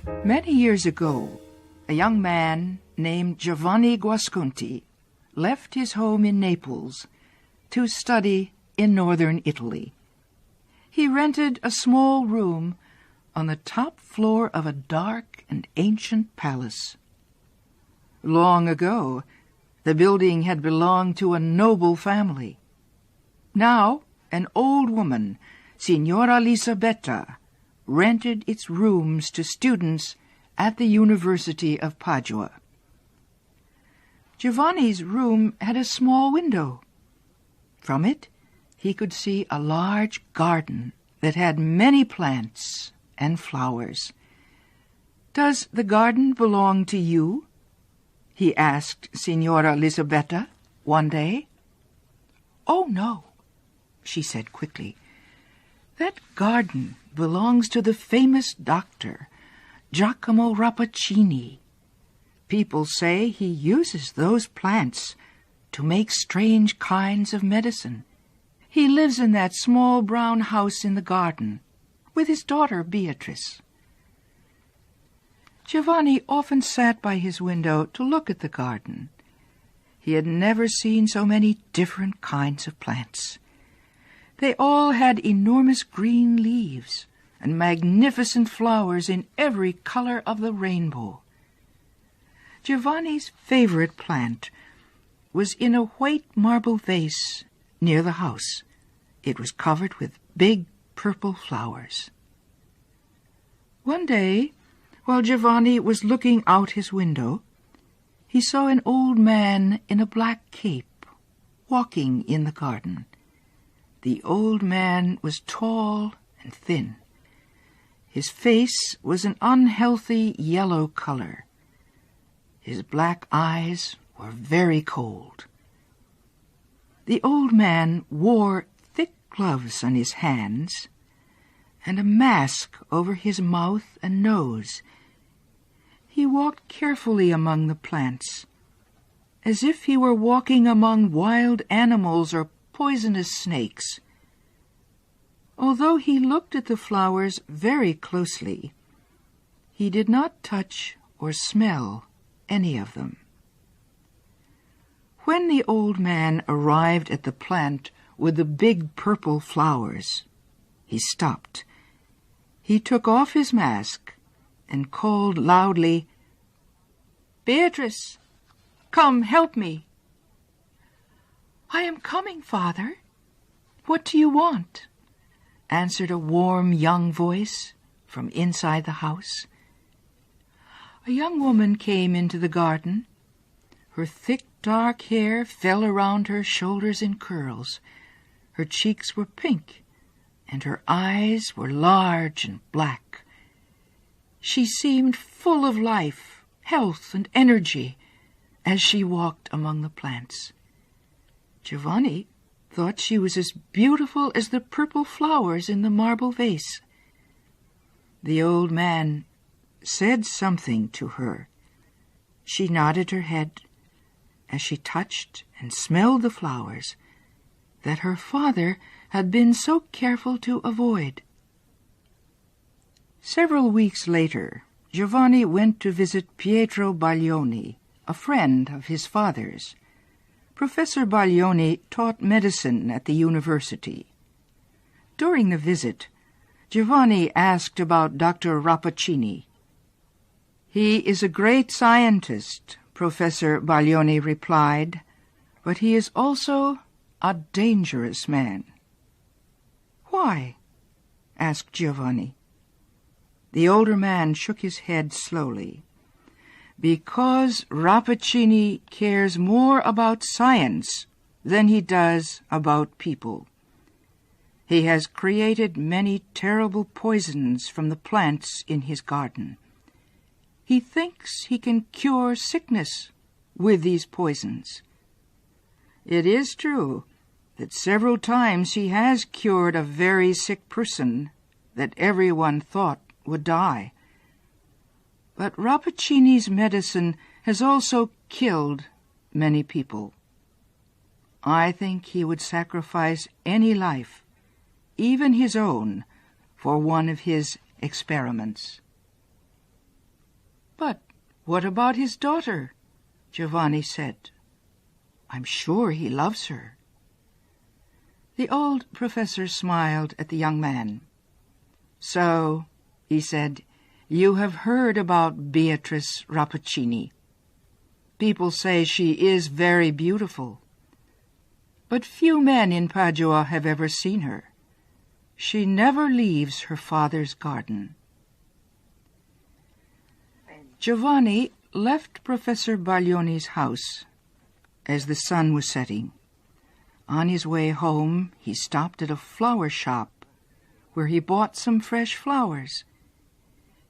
Many years ago, a young man named Giovanni Guasconti left his home in Naples to study in northern Italy. He rented a small room on the top floor of a dark and ancient palace. Long ago, the building had belonged to a noble family. Now, an old woman, Signora Lisabetta, rented its rooms to students at the University of Padua. Giovanni's room had a small window. From it, he could see a large garden that had many plants and flowers. "Does the garden belong to you?" he asked Signora Lisabetta one day. "Oh, no," she said quickly. "That garden belongs to the famous doctor, Giacomo Rappaccini. People say he uses those plants to make strange kinds of medicine. He lives in that small brown house in the garden with his daughter Beatrice." Giovanni often sat by his window to look at the garden. He had never seen so many different kinds of plants. They all had enormous green leaves and magnificent flowers in every color of the rainbow. Giovanni's favorite plant was in a white marble vase near the house. It was covered with big purple flowers. One day, while Giovanni was looking out his window, he saw an old man in a black cape walking in the garden. The old man was tall and thin. His face was an unhealthy yellow color. His black eyes were very cold. The old man wore thick gloves on his hands and a mask over his mouth and nose. He walked carefully among the plants, as if he were walking among wild animals or poisonous snakes. Although he looked at the flowers very closely, he did not touch or smell any of them. When the old man arrived at the plant with the big purple flowers, he stopped. He took off his mask and called loudly, "Beatrice, come help me." "I am coming, Father. What do you want?" answered a warm young voice from inside the house. A young woman came into the garden. Her thick dark hair fell around her shoulders in curls. Her cheeks were pink, and her eyes were large and black. She seemed full of life, health, and energy as she walked among the plants. Giovanni thought she was as beautiful as the purple flowers in the marble vase. The old man said something to her. She nodded her head as she touched and smelled the flowers that her father had been so careful to avoid. Several weeks later, Giovanni went to visit Pietro Baglioni, a friend of his father's. Professor Baglioni taught medicine at the university. During the visit, Giovanni asked about Dr. Rappaccini. "He is a great scientist," Professor Baglioni replied, "but he is also a dangerous man." "Why?" asked Giovanni. The older man shook his head slowly. "Because Rappaccini cares more about science than he does about people. He has created many terrible poisons from the plants in his garden. He thinks he can cure sickness with these poisons. It is true that several times he has cured a very sick person that everyone thought would die. But Rappaccini's medicine has also killed many people. I think he would sacrifice any life, even his own, for one of his experiments." "But what about his daughter?" Giovanni said. "I'm sure he loves her." The old professor smiled at the young man. "So," he said, "you have heard about Beatrice Rappaccini. People say she is very beautiful. But few men in Padua have ever seen her. She never leaves her father's garden." Giovanni left Professor Baglioni's house as the sun was setting. On his way home, he stopped at a flower shop where he bought some fresh flowers.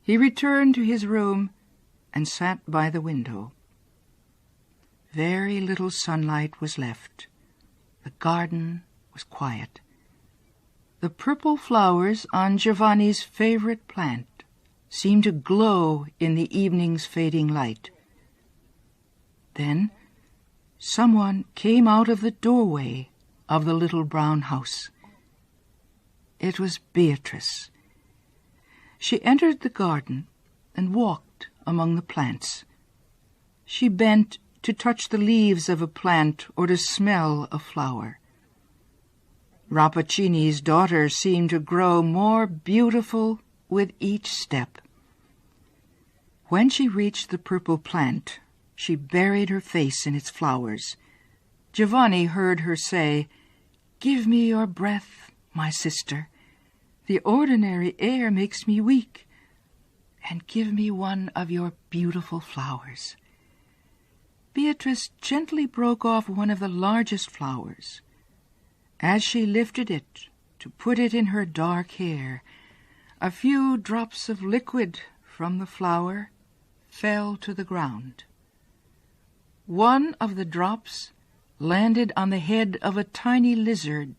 He returned to his room and sat by the window. Very little sunlight was left. The garden was quiet. The purple flowers on Giovanni's favorite plant seemed to glow in the evening's fading light. Then someone came out of the doorway of the little brown house. It was Beatrice. She entered the garden and walked among the plants. She bent to touch the leaves of a plant or to smell a flower. Rappaccini's daughter seemed to grow more beautiful with each step. When she reached the purple plant, she buried her face in its flowers. Giovanni heard her say, "Give me your breath, my sister. The ordinary air makes me weak. And give me one of your beautiful flowers." Beatrice gently broke off one of the largest flowers. As she lifted it to put it in her dark hair, a few drops of liquid from the flower fell to the ground. One of the drops landed on the head of a tiny lizard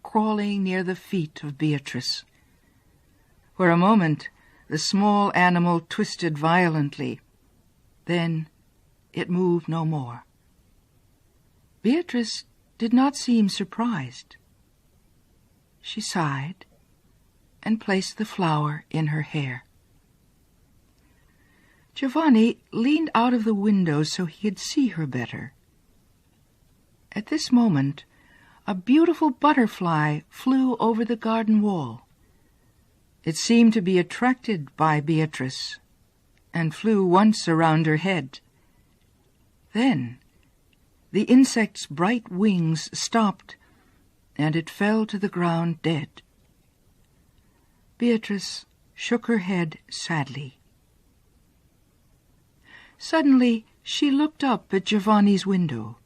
crawling near the feet of Beatrice. For a moment, the small animal twisted violently. Then it moved no more. Beatrice did not seem surprised. She sighed and placed the flower in her hair. Giovanni leaned out of the window so he could see her better. At this moment, a beautiful butterfly flew over the garden wall. It seemed to be attracted by Beatrice and flew once around her head. Then the insect's bright wings stopped, and it fell to the ground dead. Beatrice shook her head sadly. Suddenly she looked up at Giovanni's window.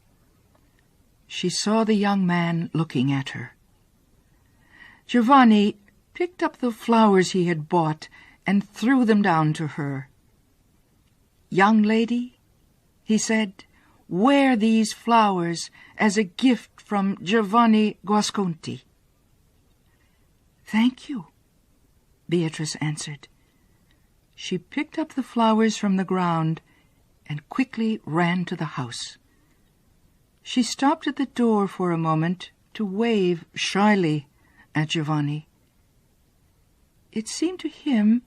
She saw the young man looking at her. Giovanni picked up the flowers he had bought and threw them down to her. "Young lady," he said, "wear these flowers as a gift from Giovanni Guasconti." "Thank you," Beatrice answered. She picked up the flowers from the ground and quickly ran to the house. She stopped at the door for a moment to wave shyly at Giovanni. It seemed to him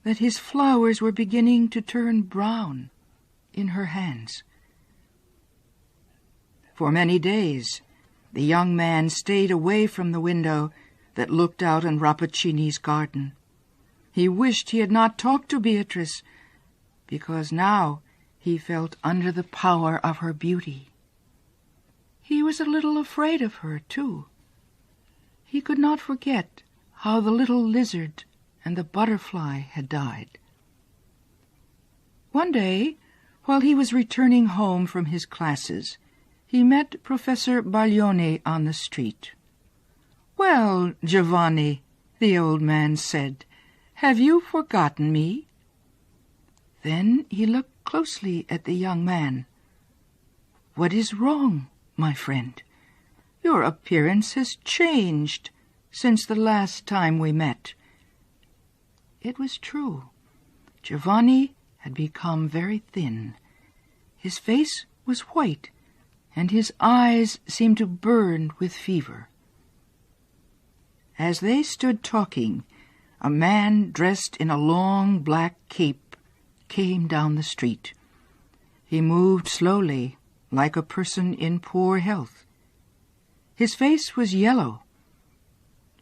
that his flowers were beginning to turn brown in her hands. For many days, the young man stayed away from the window that looked out on Rappaccini's garden. He wished he had not talked to Beatrice, because now he felt under the power of her beauty. He was a little afraid of her, too. He could not forget how the little lizard and the butterfly had died. One day, while he was returning home from his classes, he met Professor Baglioni on the street. "Well, Giovanni," the old man said, "have you forgotten me?" Then he looked closely at the young man. "What is wrong, my friend? Your appearance has changed since the last time we met." It was true. Giovanni had become very thin. His face was white, and his eyes seemed to burn with fever. As they stood talking, a man dressed in a long black cape came down the street. He moved slowly, like a person in poor health. His face was yellow,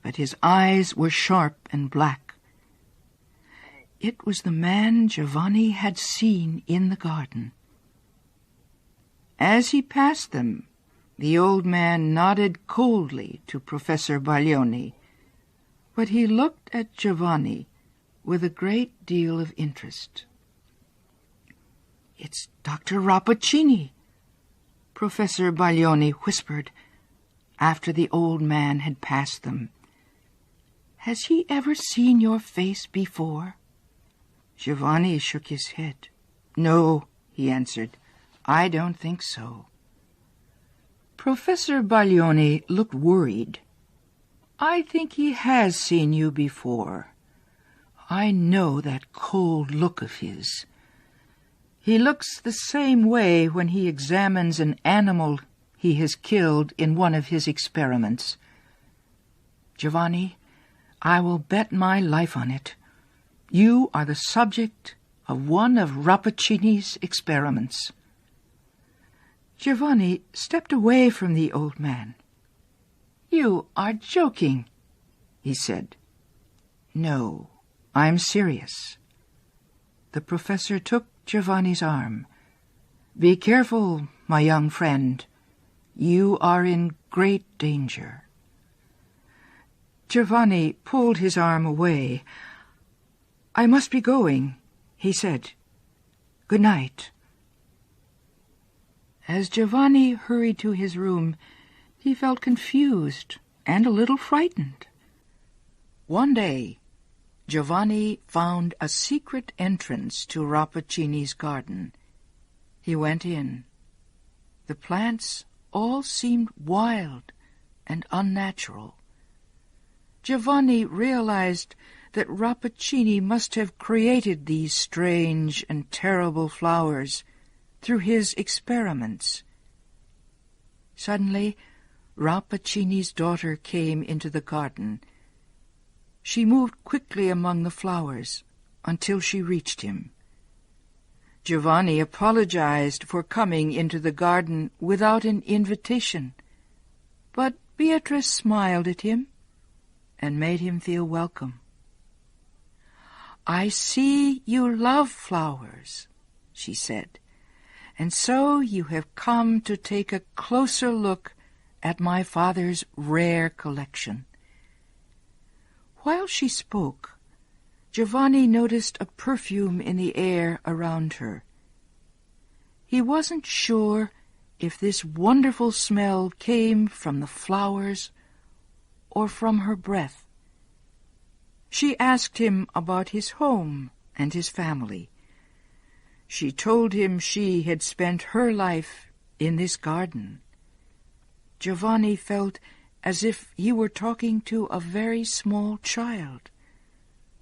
but his eyes were sharp and black. It was the man Giovanni had seen in the garden. As he passed them, the old man nodded coldly to Professor Baglioni, but he looked at Giovanni with a great deal of interest. "It's Dr. Rappaccini," Professor Baglioni whispered after the old man had passed them. "Has he ever seen your face before?" Giovanni shook his head. "No," he answered. "I don't think so." Professor Baglioni looked worried. "I think he has seen you before. I know that cold look of his. He looks the same way when he examines an animal he has killed in one of his experiments. Giovanni, I will bet my life on it. You are the subject of one of Rappaccini's experiments." Giovanni stepped away from the old man. "You are joking," he said. "No, I'm serious." The professor took Giovanni's arm. "Be careful, my young friend. You are in great danger." Giovanni pulled his arm away. "I must be going," he said. "Good night." As Giovanni hurried to his room, he felt confused and a little frightened. One day, Giovanni found a secret entrance to Rappaccini's garden. He went in. The plants all seemed wild and unnatural. Giovanni realized that Rappaccini must have created these strange and terrible flowers through his experiments. Suddenly, Rappaccini's daughter came into the garden. She moved quickly among the flowers until she reached him. Giovanni apologized for coming into the garden without an invitation, but Beatrice smiled at him and made him feel welcome. "I see you love flowers," she said, "and so you have come to take a closer look at my father's rare collection." While she spoke, Giovanni noticed a perfume in the air around her. He wasn't sure if this wonderful smell came from the flowers or from her breath. She asked him about his home and his family. She told him she had spent her life in this garden. Giovanni felt as if he were talking to a very small child.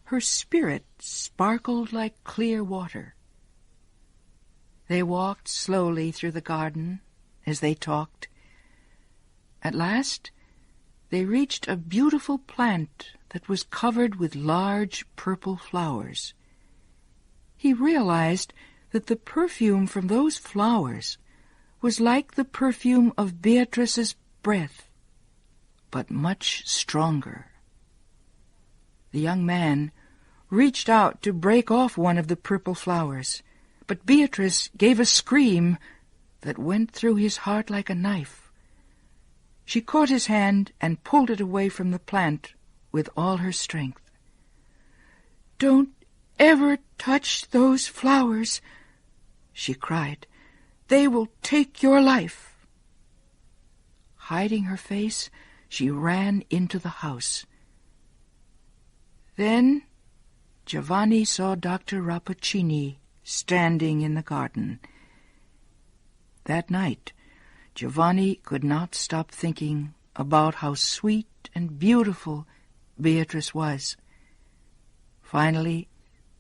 Her spirit sparkled like clear water. They walked slowly through the garden as they talked. At last, they reached a beautiful plant that was covered with large purple flowers. He realized that the perfume from those flowers was like the perfume of Beatrice's breath, but much stronger. The young man reached out to break off one of the purple flowers, but Beatrice gave a scream that went through his heart like a knife. She caught his hand and pulled it away from the plant with all her strength. "Don't ever touch those flowers," she cried. "They will take your life." Hiding her face, she ran into the house. Then Giovanni saw Dr. Rappaccini standing in the garden. That night, Giovanni could not stop thinking about how sweet and beautiful Beatrice was. Finally,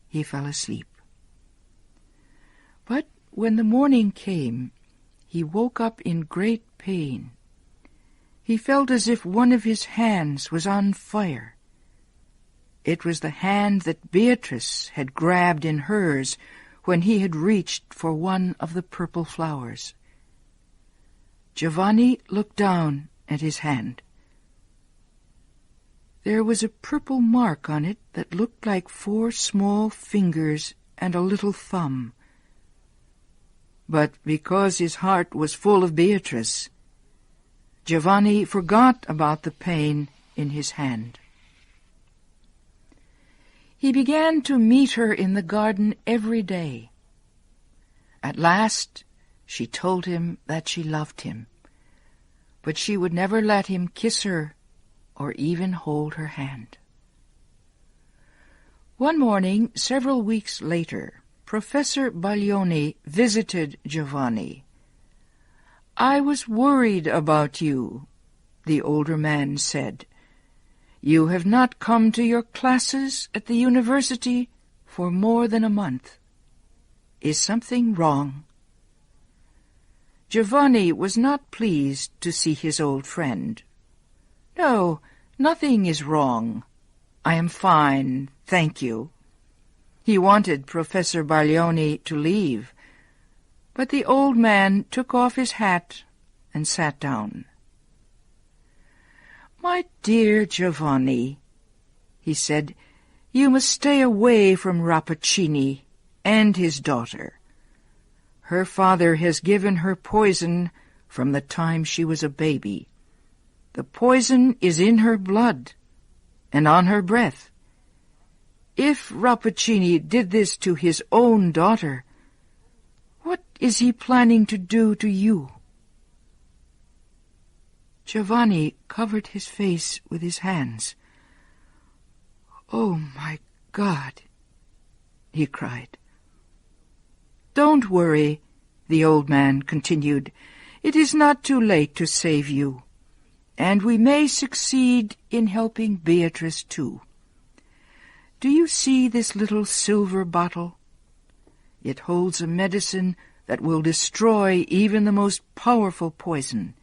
he fell asleep. But when the morning came, he woke up in great pain. He felt as if one of his hands was on fire. It was the hand that Beatrice had grabbed in hers when he had reached for one of the purple flowers. Giovanni looked down at his hand. There was a purple mark on it that looked like 4 small fingers and a little thumb. But because his heart was full of Beatrice, Giovanni forgot about the pain in his hand. He began to meet her in the garden every day. At last, she told him that she loved him, but she would never let him kiss her or even hold her hand. One morning, several weeks later, Professor Baglioni visited Giovanni. "I was worried about you," the older man said. "You have not come to your classes at the university for more than a month. Is something wrong?" Giovanni was not pleased to see his old friend. "No, nothing is wrong. I am fine, thank you." He wanted Professor Baglioni to leave, but the old man took off his hat and sat down. "My dear Giovanni," he said, "you must stay away from Rappaccini and his daughter. Her father has given her poison from the time she was a baby. The poison is in her blood and on her breath. If Rappaccini did this to his own daughter, what is he planning to do to you?" Giovanni covered his face with his hands. "Oh, my God!" he cried. "Don't worry," the old man continued. "It is not too late to save you, and we may succeed in helping Beatrice too. Do you see this little silver bottle? It holds a medicine that will destroy even the most powerful poison.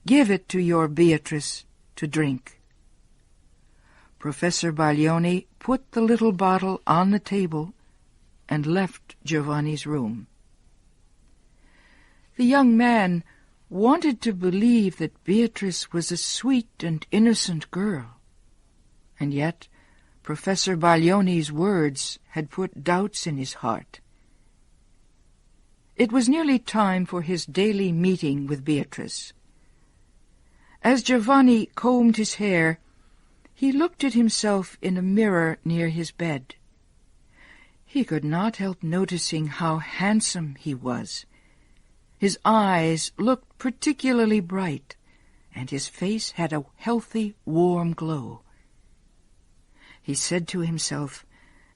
Give it to your Beatrice to drink." Professor Baglioni put the little bottle on the table and left Giovanni's room. The young man wanted to believe that Beatrice was a sweet and innocent girl, and yet Professor Baglioni's words had put doubts in his heart. It was nearly time for his daily meeting with Beatrice. As Giovanni combed his hair, he looked at himself in a mirror near his bed. He could not help noticing how handsome he was. His eyes looked particularly bright, and his face had a healthy, warm glow. He said to himself,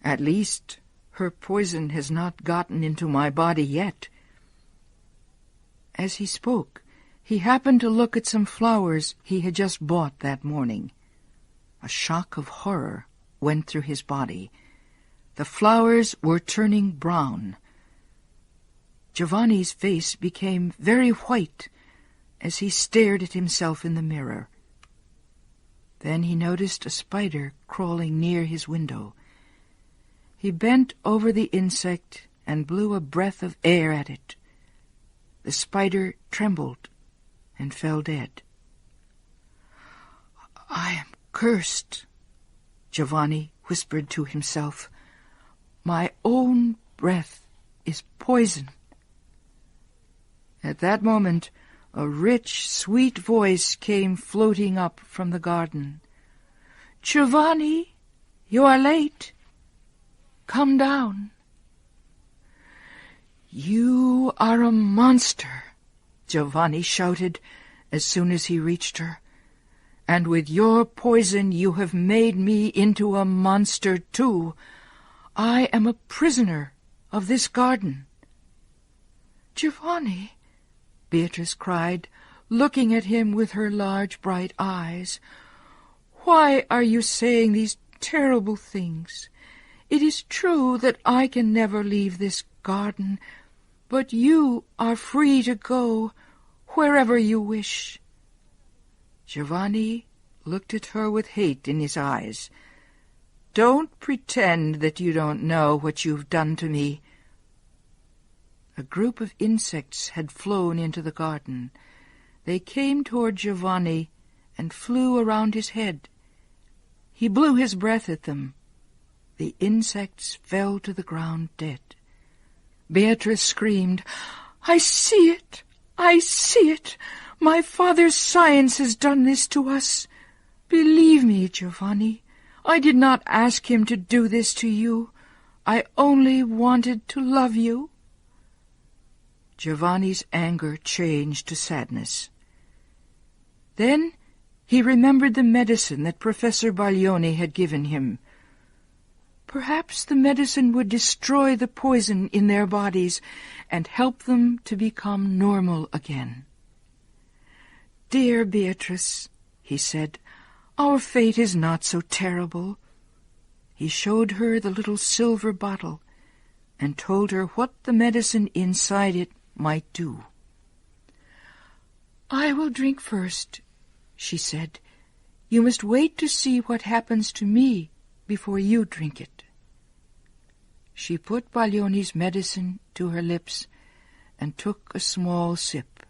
"At least her poison has not gotten into my body yet." As he spoke, he happened to look at some flowers he had just bought that morning. A shock of horror went through his body. The flowers were turning brown. Giovanni's face became very white as he stared at himself in the mirror. Then he noticed a spider crawling near his window. He bent over the insect and blew a breath of air at it. The spider trembled and fell dead. "I am cursed," Giovanni whispered to himself. "My own breath is poison." At that moment, a rich, sweet voice came floating up from the garden. "Giovanni, you are late. Come down." "You are a monster," Giovanni shouted as soon as he reached her. "And with your poison you have made me into a monster too. I am a prisoner of this garden." "Giovanni," Beatrice cried, looking at him with her large bright eyes, "why are you saying these terrible things? It is true that I can never leave this garden, but you are free to go wherever you wish." Giovanni looked at her with hate in his eyes. Don't pretend that you don't know what you've done to me." A group of insects had flown into the garden. They came toward Giovanni and flew around his head. He blew his breath at them. The insects fell to the ground dead. Beatrice screamed, "I see it! I see it! My father's science has done this to us. Believe me, Giovanni, I did not ask him to do this to you. I only wanted to love you." Giovanni's anger changed to sadness. Then he remembered the medicine that Professor Baglioni had given him. Perhaps the medicine would destroy the poison in their bodies and help them to become normal again. "Dear Beatrice," he said, "our fate is not so terrible." He showed her the little silver bottle and told her what the medicine inside it might do. "I will drink first," she said. "You must wait to see what happens to me before you drink it." She put Baglioni's medicine to her lips and took a small sip.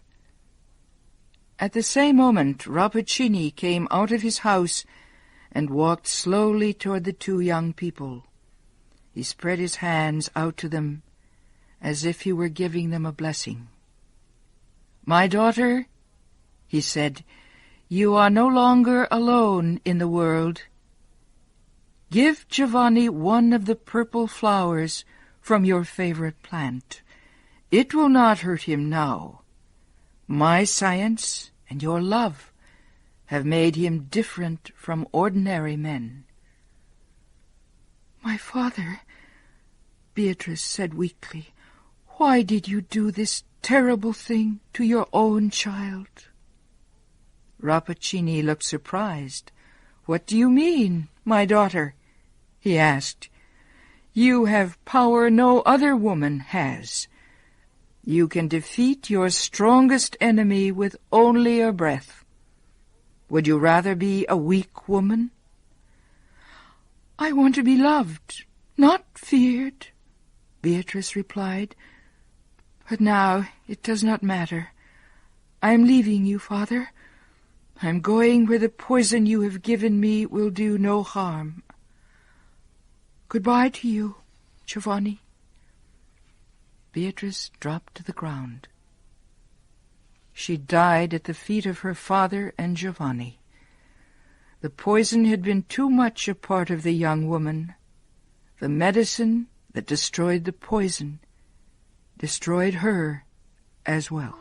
At the same moment, Rappaccini came out of his house and walked slowly toward the two young people. He spread his hands out to them as if he were giving them a blessing. "My daughter," he said, "you are no longer alone in the world. Give Giovanni one of the purple flowers from your favorite plant. It will not hurt him now. My science and your love have made him different from ordinary men." "My father," Beatrice said weakly, "why did you do this terrible thing to your own child?" Rappaccini looked surprised. "What do you mean, my daughter?" he asked. "You have power no other woman has. You can defeat your strongest enemy with only a breath. Would you rather be a weak woman?" "I want to be loved, not feared," Beatrice replied. "But now it does not matter. I am leaving you, Father. I am going where the poison you have given me will do no harm. Goodbye to you, Giovanni." Beatrice dropped to the ground. She died at the feet of her father and Giovanni. The poison had been too much a part of the young woman. The medicine that destroyed the poison destroyed her as well.